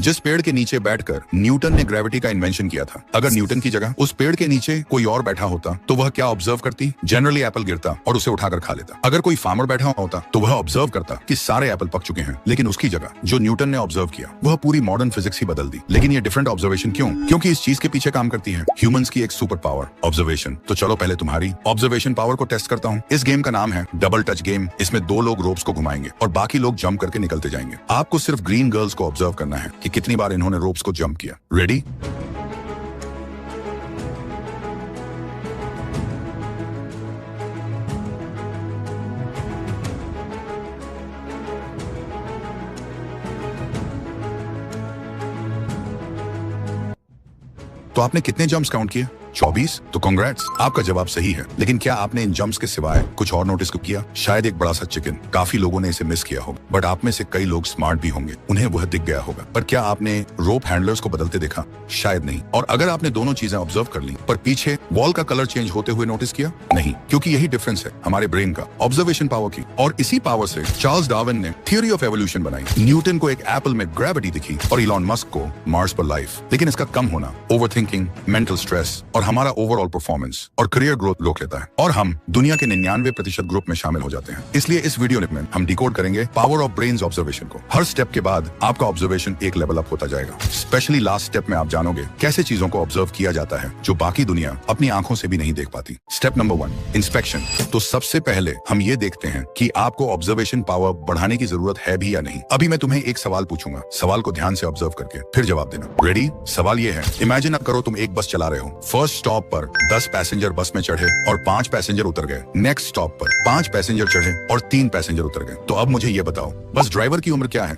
जिस पेड़ के नीचे बैठकर न्यूटन ने ग्रेविटी का इन्वेंशन किया था, अगर न्यूटन की जगह उस पेड़ के नीचे कोई और बैठा होता तो वह क्या ऑब्जर्व करती? जनरली एप्पल गिरता और उसे उठाकर खा लेता। अगर कोई फार्मर बैठा होता तो वह ऑब्जर्व करता कि सारे एप्पल पक चुके हैं, लेकिन उसकी जगह जो न्यूटन ने ऑब्जर्व किया वह पूरी मॉडर्न फिजिक्स ही बदल दी। लेकिन ये डिफरेंट ऑब्जर्वेशन क्यों? क्योंकि इस चीज के पीछे काम करती है ह्यूमंस की एक सुपर पावर, ऑब्जर्वेशन। तो चलो पहले तुम्हारी ऑब्जर्वेशन पावर को टेस्ट करता हूँ। इस गेम का नाम है डबल टच गेम। इसमें 2 लोग रोप्स को घुमाएंगे और बाकी लोग जंप करके निकलते जाएंगे। आपको सिर्फ ग्रीन गर्ल्स को ऑब्जर्व करना है कि कितनी बार इन्होंने रोप्स को जंप किया। रेडी? तो आपने कितने जंप्स काउंट किए? 24? तो कांग्रेट्स, आपका जवाब सही है। लेकिन क्या आपने इन जंप्स के सिवाय कुछ और नोटिस को किया? शायद एक बड़ा सा चिकन। काफी लोगों ने इसे मिस किया होगा, बट आप में से कई लोग स्मार्ट भी होंगे, उन्हें वह दिख गया होगा। पर क्या आपने रोप हैंडलर्स को बदलते देखा? शायद नहीं। और अगर आपने दोनों चीजें ऑब्जर्व कर ली पर पीछे वॉल का कलर चेंज होते हुए नोटिस किया? नहीं, क्योंकि यही डिफरेंस है हमारे ब्रेन का, ऑब्जर्वेशन पावर की। और इसी पावर से चार्ल्स डार्विन ने थ्योरी ऑफ एवोल्यूशन बनाई। न्यूटन को एक एप्पल में ग्रेविटी दिखी और इलॉन मस्क को मार्स पर लाइफ। लेकिन इसका कम होना ओवरथिंकिंग, मेंटल स्ट्रेस और हमारा ओवरऑल परफॉर्मेंस और करियर ग्रोथ रोक लेता है, और हम दुनिया के 99% ग्रुप में शामिल हो जाते हैं। इसलिए इस वीडियो में हम डिकोड करेंगे पावर ऑफ ब्रेन्स ऑब्जर्वेशन को। हर स्टेप के बाद आपका ऑब्जर्वेशन एक लेवल अप होता जाएगा। स्पेशली लास्ट स्टेप में आप जानोगे कैसे चीजों को ऑब्जर्व किया जाता है जो बाकी दुनिया अपनी आंखों से भी नहीं देख पाती। Step number 1, inspection. तो सबसे पहले हम ये देखते हैं कि आपको ऑब्जर्वेशन पावर बढ़ाने की जरूरत है भी या नहीं। अभी मैं तुम्हें एक सवाल पूछूंगा, सवाल को ध्यान से ऑब्जर्व करके फिर जवाब देना। रेडी? सवाल ये है, इमेजिन करो तुम एक बस चला रहे हो। फर्स्ट स्टॉप पर 10 पैसेंजर बस में चढ़े और 5 पैसेंजर उतर गए। नेक्स्ट स्टॉप पर 5 पैसेंजर चढ़े और 3 पैसेंजर उतर गए। तो अब मुझे ये बताओ, बस ड्राइवर की उम्र क्या है?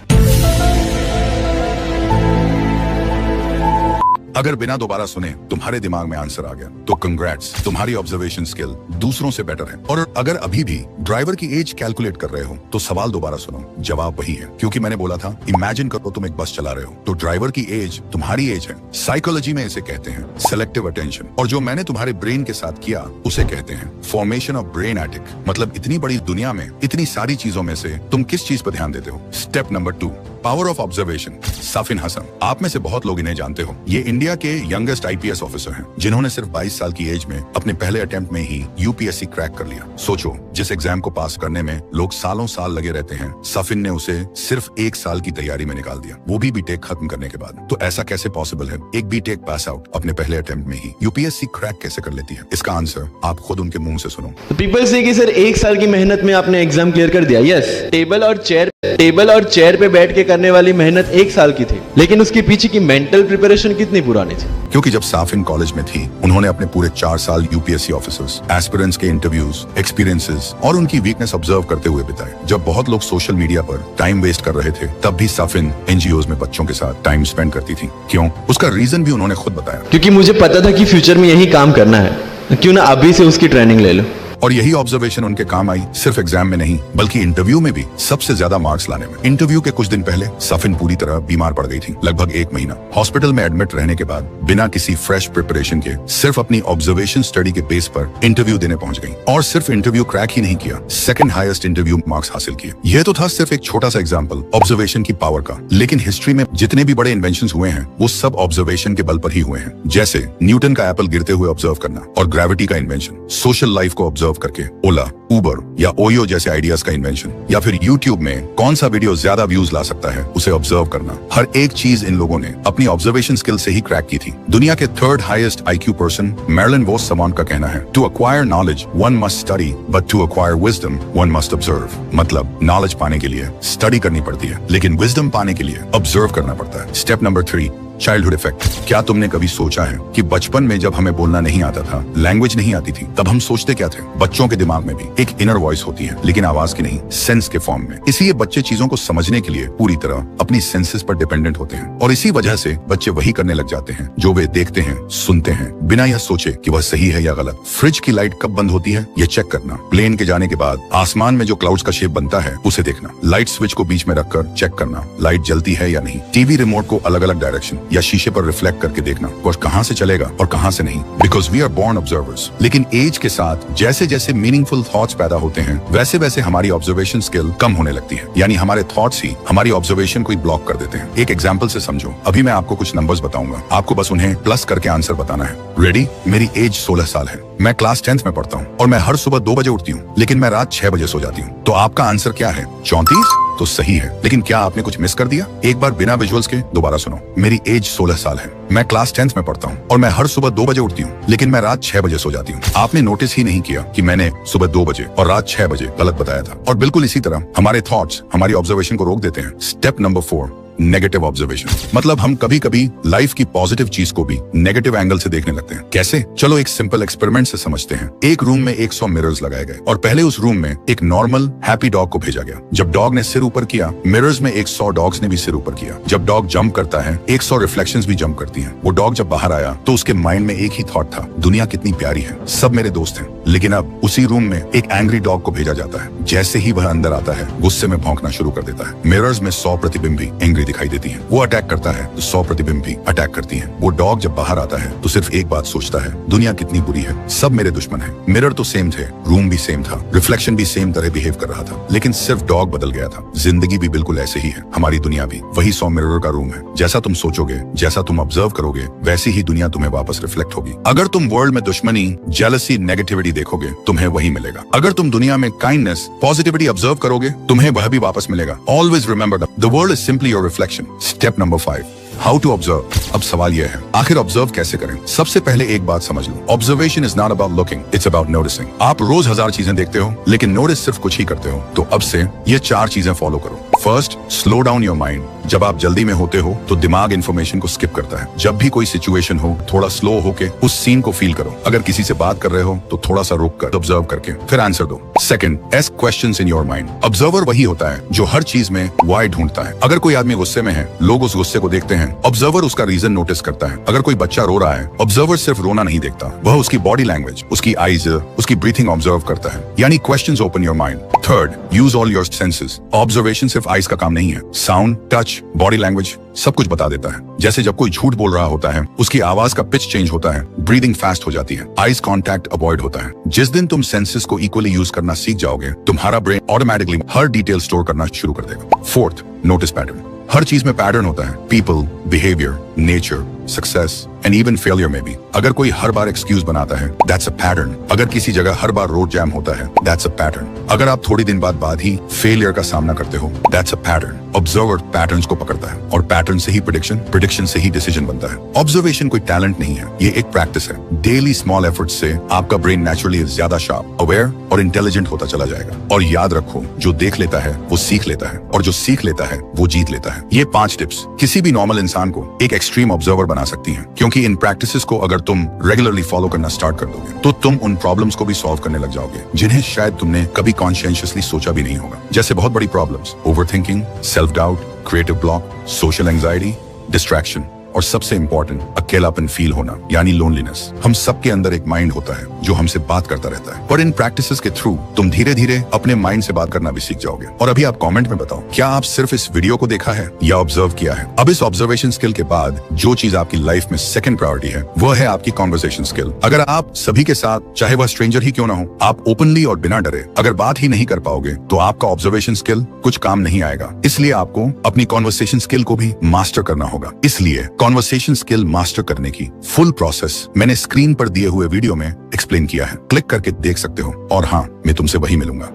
अगर बिना दोबारा सुने तुम्हारे दिमाग में आंसर आ गया तो कंग्रेट्स, तुम्हारी ऑब्जर्वेशन स्किल दूसरों से बेटर है। और अगर अभी भी ड्राइवर की एज कैलकुलेट कर रहे हो तो सवाल दोबारा सुनो, जवाब वही है। क्योंकि मैंने बोला था, इमेजिन करो तुम एक बस चला रहे हो तो ड्राइवर की एज तुम्हारी एज है। साइकोलॉजी में इसे कहते हैं सेलेक्टिव अटेंशन, और जो मैंने तुम्हारे ब्रेन के साथ किया उसे कहते हैं फॉर्मेशन ऑफ ब्रेन एटिक। मतलब इतनी बड़ी दुनिया में इतनी सारी चीजों में से तुम किस चीज पर ध्यान देते हो? Step number 2, power of observation. Safin Hasan, आप में से बहुत लोग इन्हें जानते हो। ये इंडिया के यंगेस्ट आईपीएस ऑफिसर हैं, जिन्होंने सिर्फ 22 साल की एज में अपने पहले अटेम्प्ट में ही यूपीएससी क्रैक कर लिया। सोचो, जिस एग्जाम को पास करने में लोग सालों साल लगे रहते हैं, साफिन ने उसे सिर्फ 1 साल की तैयारी में निकाल दिया, वो भी बीटेक खत्म करने के बाद। तो ऐसा कैसे पॉसिबल है? एक बीटेक पास आउट अपने पहले अटेम्प्ट में ही यूपीएससी क्रैक कैसे कर लेती है? इसका आंसर आप खुद उनके मुंह से सुनो। पीपल से कि सर 1 साल की मेहनत में आपने एग्जाम क्लियर कर दिया। यस, टेबल और चेयर पे बैठ के करने वाली मेहनत 1 साल की थी, लेकिन उसके पीछे की मेंटल प्रिपरेशन कितनी पुरानी थी। क्योंकि जब साफिन कॉलेज में थी, उन्होंने अपने पूरे 4 साल यूपीएससी ऑफिसर्स, एस्पिरेंट्स के इंटरव्यूज, एक्सपीरियंसेस और उनकी वीकनेस ऑब्जर्व करते हुए बिताए। जब बहुत लोग सोशल मीडिया पर टाइम वेस्ट कर रहे थे, तब भी साफिन एनजीओज में बच्चों के साथ टाइम स्पेंड करती थी। क्यों? उसका रीजन भी उन्होंने खुद बताया। क्योंकि मुझे पता था कि फ्यूचर में यही काम करना है, क्यों ना अभी से उसकी ट्रेनिंग ले लो। और यही ऑब्जर्वेशन उनके काम आई, सिर्फ एग्जाम में नहीं बल्कि इंटरव्यू में भी सबसे ज्यादा मार्क्स लाने में। इंटरव्यू के कुछ दिन पहले साफिन पूरी तरह बीमार पड़ गई थी, लगभग 1 महीना। हॉस्पिटल में एडमिट रहने के बाद बिना किसी फ्रेश प्रिपरेशन के सिर्फ अपनी ऑब्जर्वेशन स्टडी के बेस पर इंटरव्यू देने पहुंच गई। और सिर्फ इंटरव्यू क्रैक ही नहीं किया, सेकंड हाईएस्ट इंटरव्यू मार्क्स हासिल किए। यह तो था सिर्फ एक छोटा सा एग्जाम्पल ऑब्जर्वेशन की पावर का, लेकिन हिस्ट्री में जितने भी बड़े इन्वेंशन हुए हैं वो सब ऑब्जर्वेशन के बल पर ही हुए हैं। जैसे न्यूटन का एप्पल गिरते हुए ऑब्जर्व करना, और ग्रेविटी का इन्वेंशन, सोशल लाइफ को ऑब्जर्व करके ओला, उबर या ओयो जैसे आइडियाज का इन्वेंशन, या फिर यूट्यूब में कौन सा वीडियो ज्यादा व्यूज ला सकता है उसे ऑब्जर्व करना। हर एक चीज इन लोगों ने अपनी ऑब्जर्वेशन स्किल से ही क्रैक की थी। दुनिया के 3rd highest IQ person Marilyn vos Savant का कहना है, to acquire knowledge one must study, but to acquire wisdom one must observe. मतलब नॉलेज पाने के लिए स्टडी करनी पड़ती है, लेकिन विजडम पाने के लिए ऑब्जर्व करना पड़ता है। Step number 3, childhood effect. क्या तुमने कभी सोचा है कि बचपन में जब हमें बोलना नहीं आता था, लैंग्वेज नहीं आती थी, तब हम सोचते क्या थे? बच्चों के दिमाग में भी एक इनर वॉइस होती है, लेकिन आवाज की नहीं, सेंस के फॉर्म में। इसलिए बच्चे चीजों को समझने के लिए पूरी तरह अपनी सेंसेस पर डिपेंडेंट होते हैं, और इसी वजह से बच्चे वही करने लग जाते हैं जो वे देखते हैं, सुनते हैं, बिना यह सोचे कि वह सही है या गलत। फ्रिज की लाइट कब बंद होती है ये चेक करना, प्लेन के जाने के बाद आसमान में जो क्लाउड्स का शेप बनता है उसे देखना, लाइट स्विच को बीच में रखकर चेक करना लाइट जलती है या नहीं, टीवी रिमोट को अलग अलग डायरेक्शन या शीशे पर रिफ्लेक्ट करके देखना और कहां से चलेगा और कहां से नहीं, because we are born observers. लेकिन एज के साथ जैसे जैसे मीनिंगफुल थॉट्स पैदा होते हैं वैसे वैसे हमारी ऑब्जर्वेशन स्किल कम होने लगती है, यानी हमारे थॉट्स ही हमारी ऑब्जर्वेशन को ब्लॉक कर देते हैं। एक एग्जाम्पल से समझो, अभी मैं आपको कुछ नंबर्स बताऊंगा, आपको बस उन्हें प्लस करके आंसर बताना है। रेडी? मेरी एज 16 साल है, मैं क्लास 10th में पढ़ता हूँ और मैं हर सुबह 2 बजे उठती हूँ, लेकिन मैं रात 6 बजे सो जाती हूँ। तो आपका आंसर क्या है? 34? तो सही है, लेकिन क्या आपने कुछ मिस कर दिया? एक बार बिना विजुअल्स के दोबारा सुनो। मेरी एज 16 साल है, मैं क्लास 10th में पढ़ता हूँ और मैं हर सुबह 2 बजे उठती हूँ, लेकिन मैं रात 6 बजे सो जाती हूँ। आपने नोटिस ही नहीं किया कि मैंने सुबह 2 बजे और रात 6 बजे गलत बताया था। और बिल्कुल इसी तरह हमारे थॉट्स हमारी ऑब्जर्वेशन को रोक देते हैं। Step number 4, negative observation. मतलब हम कभी कभी लाइफ की पॉजिटिव चीज को भी नेगेटिव एंगल से देखने लगते हैं। कैसे? चलो एक सिंपल एक्सपेरिमेंट से समझते हैं। एक रूम में 100 मिरर्स लगाए गए और पहले उस रूम में एक नॉर्मल हैप्पी डॉग को भेजा गया। जब डॉग ने सिर ऊपर किया, मिरर्स में 100 डॉग्स ने भी सिर ऊपर किया। जब डॉग जंप करता है, 100 रिफ्लेक्शंस भी जंप करती हैं। वो डॉग जब बाहर आया तो उसके माइंड में एक ही थॉट था, दुनिया कितनी प्यारी है, सब मेरे दोस्त हैं। लेकिन अब उसी रूम में एक एंग्री डॉग को भेजा जाता है। जैसे ही वह अंदर आता है, गुस्से में भौंकना शुरू कर देता है। मिरर्स में 100 प्रतिबिंब भी एंग्री दिखाई देती हैं। वो अटैक करता है तो 100 प्रतिबिंब भी अटैक करती हैं। वो डॉग जब बाहर आता है तो सिर्फ एक बात सोचता है, दुनिया कितनी बुरी है, सब मेरे दुश्मन हैं। मिरर तो सेम थे, रूम भी सेम था, रिफ्लेक्शन भी सेम तरह बिहेव कर रहा था, लेकिन सिर्फ डॉग बदल गया था। जिंदगी भी बिल्कुल ऐसे ही है, हमारी दुनिया भी वही 100 मिरर का रूम है। जैसा तुम सोचोगे, जैसा तुम ऑब्जर्व करोगे, वैसी ही दुनिया तुम्हें वापस रिफ्लेक्ट होगी। अगर तुम वर्ल्ड में दुश्मनी, जेलसी, नेगेटिविटी देखोगे, तुम्हें वही मिलेगा। अगर तुम दुनिया में काइंडनेस, पॉजिटिविटी ऑब्जर्व करोगे, तुम्हें वह भी वापस मिलेगा। Always remember the world is simply your reflection. Step number 5, how to observe. अब सवाल यह है, आखिर ऑब्जर्व कैसे करें? सबसे पहले एक बात समझ लो, observation is not about looking, it's about noticing. आप रोज 1000 चीजें देखते हो, लेकिन नोटिस सिर्फ कुछ ही करते हो। तो अब से ये 4 चीजें फॉलो करो। First, slow down your mind. जब आप जल्दी में होते हो तो दिमाग इन्फॉर्मेशन को स्किप करता है। जब भी कोई सिचुएशन हो, थोड़ा स्लो होके उस सीन को फील करो। अगर किसी से बात कर रहे हो तो थोड़ा सा रुक कर ऑब्जर्व करके फिर आंसर दो। Second, ask questions in your mind. Observer वही होता है जो हर चीज में व्हाई ढूंढता है। अगर कोई आदमी गुस्से में है, लोग उस गुस्से को देखते हैं, ऑब्जर्वर उसका रीजन नोटिस करता है। अगर कोई बच्चा रो रहा है, ऑब्जर्वर सिर्फ रोना नहीं देखता, वह उसकी बॉडी लैंग्वेज, उसकी आईज, उसकी ब्रीथिंग ऑब्जर्व करता है। यानी questions open your mind. Third, use all your senses. Observation सिर्फ आईज का काम नहीं है, साउंड, टच, बॉडी लैंग्वेज सब कुछ बता देता है। जैसे जब कोई झूठ बोल रहा होता है, उसकी आवाज का पिच चेंज होता है, ब्रीदिंग फास्ट हो जाती है, आईज कांटेक्ट अवॉइड होता है। जिस दिन तुम सेंसेस को इक्वली यूज करना सीख जाओगे, तुम्हारा ब्रेन ऑटोमेटिकली हर डिटेल स्टोर करना शुरू कर देगा। Fourth, notice pattern. हर चीज में पैटर्न होता है, people, behaviour, nature, success and even failure में भी। अगर कोई हर बार एक्सक्यूज बनाता है, दैट्स अ पैटर्न। अगर किसी जगह हर बार रोड जैम होता है, दैट्स अ पैटर्न। अगर आप थोड़ी दिन बाद ही फेलियर का सामना करते हो, that's a pattern. Observer patterns को पकड़ता है और पैटर्न से ही प्रेडिक्शन से ही डिसीजन बनता है। ऑब्जर्वेशन कोई टैलेंट नहीं है, ये एक प्रैक्टिस है। डेली स्मॉल एफर्ट से आपका ब्रेन नेचुरली ज्यादा शार्प, अवेयर और इंटेलिजेंट होता चला जाएगा। और याद रखो, जो देख लेता है वो सीख लेता है, और जो सीख लेता है वो जीत लेता है। ये 5 टिप्स किसी भी नॉर्मल इंसान को एक एक्सट्रीम ऑब्जर्वर बना सकती हैं, क्योंकि इन प्रैक्टिसेस को अगर तुम रेगुलरली फॉलो करना स्टार्ट कर दोगे तो तुम उन प्रॉब्लम्स को भी सॉल्व करने लग जाओगे जिन्हें शायद तुमने कभी कॉन्शियसली सोचा भी नहीं होगा। जैसे बहुत बड़ी problems, overthinking, self doubt, creative block, social anxiety, distraction और सबसे इंपॉर्टेंट, अकेलापन फील होना यानी लोनलीनेस। हम सबके अंदर एक माइंड होता है जो हमसे बात करता रहता है, पर इन प्रैक्टिसेस के थ्रू तुम धीरे धीरे अपने माइंड से बात करना भी सीख जाओगे। और अभी आप कमेंट में बताओ, क्या आप सिर्फ इस वीडियो को देखा है या ऑब्जर्व किया है? अब इस ऑब्जर्वेशन स्किल के बाद जो चीज आपकी लाइफ में सेकंड प्रायोरिटी है, वह है आपकी कॉन्वर्सेशन स्किल। अगर आप सभी के साथ, चाहे वह स्ट्रेंजर ही क्यों ना हो, आप ओपनली और बिना डरे अगर बात ही नहीं कर पाओगे तो आपका ऑब्जर्वेशन स्किल कुछ काम नहीं आएगा। इसलिए आपको अपनी कॉन्वर्सेशन स्किल को भी मास्टर करना होगा। इसलिए कॉन्वर्सेशन स्किल मास्टर करने की फुल प्रोसेस मैंने स्क्रीन पर दिए हुए वीडियो में एक्सप्लेन किया है, क्लिक करके देख सकते हो। और हाँ, मैं तुमसे वही मिलूंगा।